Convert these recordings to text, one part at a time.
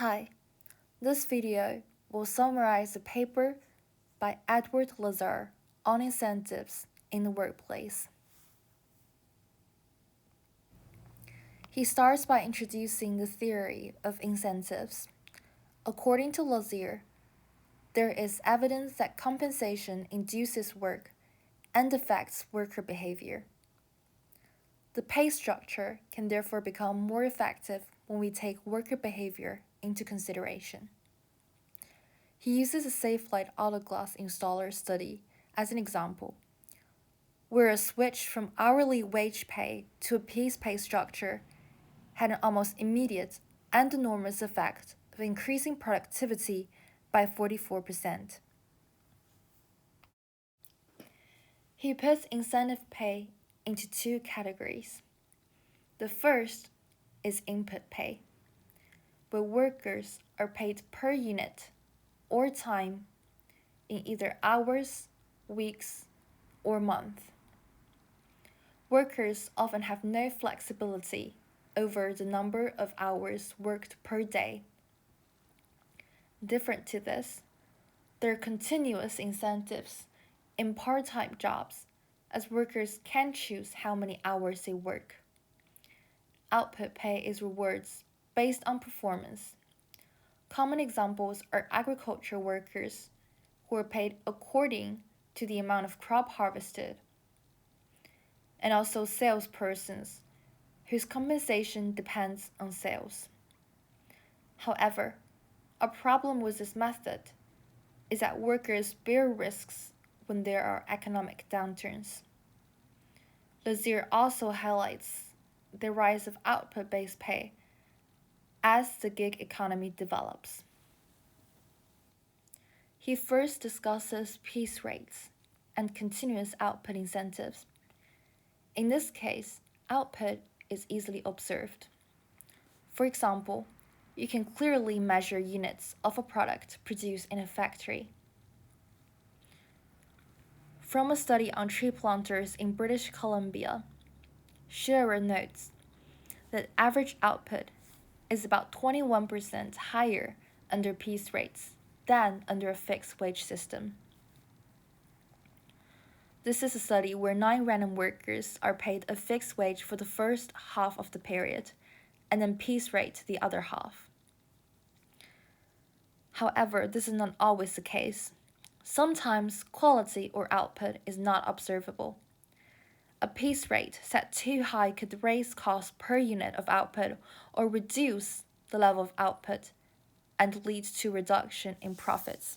Hi, this video will summarize a paper by Edward Lazear on incentives in the workplace. He starts by introducing the theory of incentives. According to Lazear, there is evidence that compensation induces work and affects worker behavior. The pay structure can therefore become more effective when we take worker behavior into consideration. He uses a Safelite autoglass installer study as an example, where a switch from hourly wage pay to a piece pay structure had an almost immediate and enormous effect of increasing productivity by 44%. He puts incentive pay into two categories. The first is input pay, where workers are paid per unit or time in either hours, weeks, or month. Workers often have no flexibility over the number of hours worked per day. Different to this, there are continuous incentives in part-time jobs, as workers can choose how many hours they work. Output pay is rewards based on performance. Common examples are agriculture workers, who are paid according to the amount of crop harvested, and also salespersons, whose compensation depends on sales. However, a problem with this method is that workers bear risks when there are economic downturns. Lazear also highlights the rise of output-based pay as the gig economy develops. He first discusses piece rates and continuous output incentives. In this case, output is easily observed. For example, you can clearly measure units of a product produced in a factory. From a study on tree planters in British Columbia, Shearer notes that average output is about 21% higher under piece rates than under a fixed wage system. This is a study where 9 random workers are paid a fixed wage for the first half of the period, and then piece rate the other half. However, this is not always the case. Sometimes quality or output is not observable. A piece rate set too high could raise costs per unit of output or reduce the level of output and lead to reduction in profits.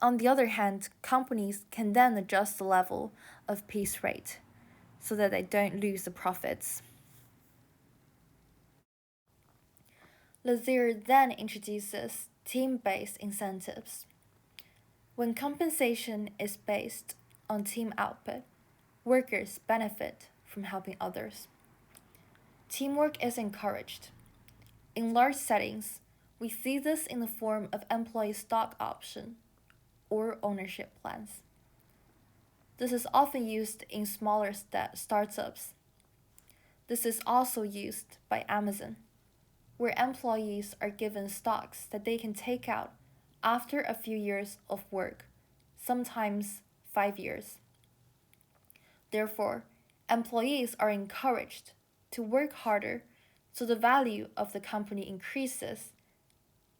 On the other hand, companies can then adjust the level of piece rate so that they don't lose the profits. Lazear then introduces team-based incentives. When compensation is based on team output, workers benefit from helping others. Teamwork is encouraged. In large settings, we see this in the form of employee stock option or ownership plans. This is often used in smaller startups. This is also used by Amazon, where employees are given stocks that they can take out after a few years of work, sometimes 5 years. Therefore, employees are encouraged to work harder so the value of the company increases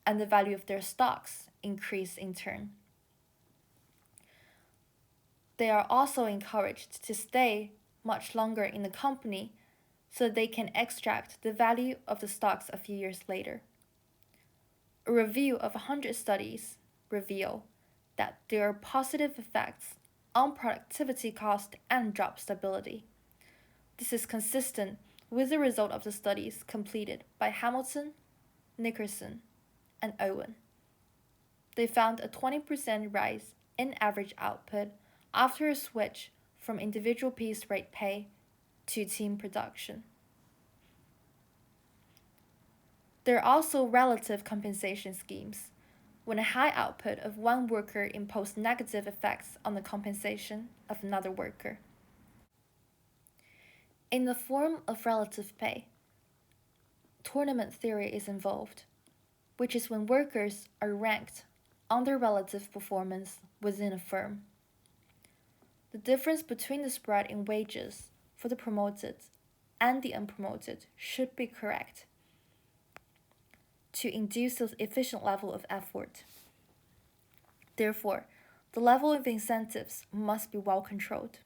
and the value of their stocks increase in turn. They are also encouraged to stay much longer in the company so that they can extract the value of the stocks a few years later. A review of 100 studies reveal that there are positive effects on productivity cost and job stability. This is consistent with the result of the studies completed by Hamilton, Nickerson, and Owen. They found a 20% rise in average output after a switch from individual piece rate pay to team production. There are also relative compensation schemes, when a high output of one worker imposed negative effects on the compensation of another worker. In the form of relative pay, tournament theory is involved, which is when workers are ranked on their relative performance within a firm. The difference between the spread in wages for the promoted and the unpromoted should be correct to induce an efficient level of effort. Therefore, the level of incentives must be well controlled.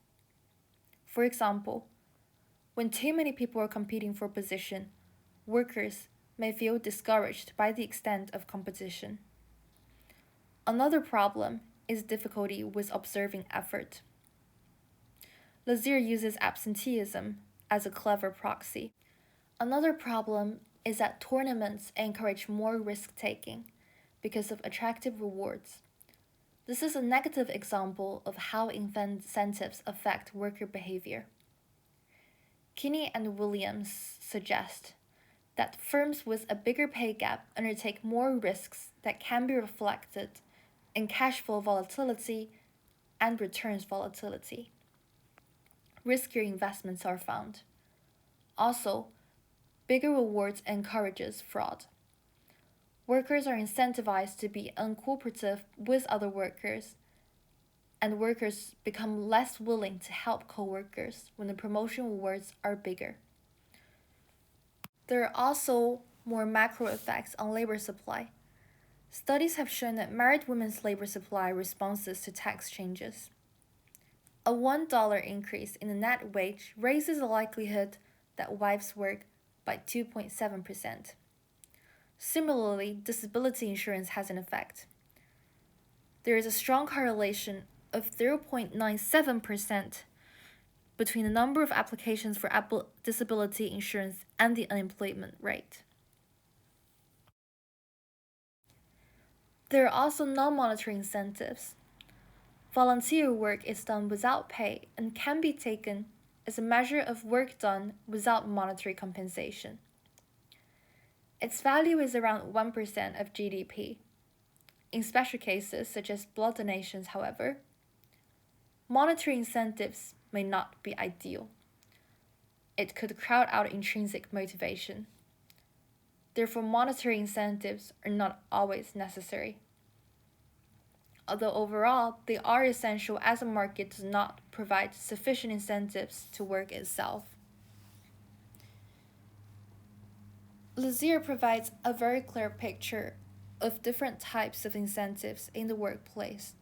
For example, when too many people are competing for a position, workers may feel discouraged by the extent of competition. Another problem is difficulty with observing effort. Lazear uses absenteeism as a clever proxy. Another problem is that tournaments encourage more risk-taking because of attractive rewards. This is a negative example of how incentives affect worker behavior. Kinney and Williams suggest that firms with a bigger pay gap undertake more risks that can be reflected in cash flow volatility and returns volatility. Riskier investments are found. Also, bigger rewards encourages fraud. Workers are incentivized to be uncooperative with other workers, and workers become less willing to help co-workers when the promotion rewards are bigger. There are also more macro effects on labor supply. Studies have shown that married women's labor supply responses to tax changes. A $1 increase in the net wage raises the likelihood that wives work by 2.7%. Similarly, disability insurance has an effect. There is a strong correlation of 0.97% between the number of applications for disability insurance and the unemployment rate. There are also non-monetary incentives. Volunteer work is done without pay and can be taken as a measure of work done without monetary compensation. Its value is around 1% of GDP. In special cases, such as blood donations, however, monetary incentives may not be ideal. It could crowd out intrinsic motivation. Therefore, monetary incentives are not always necessary. Although overall, they are essential as the market does not provide sufficient incentives to work itself. Lazear provides a very clear picture of different types of incentives in the workplace.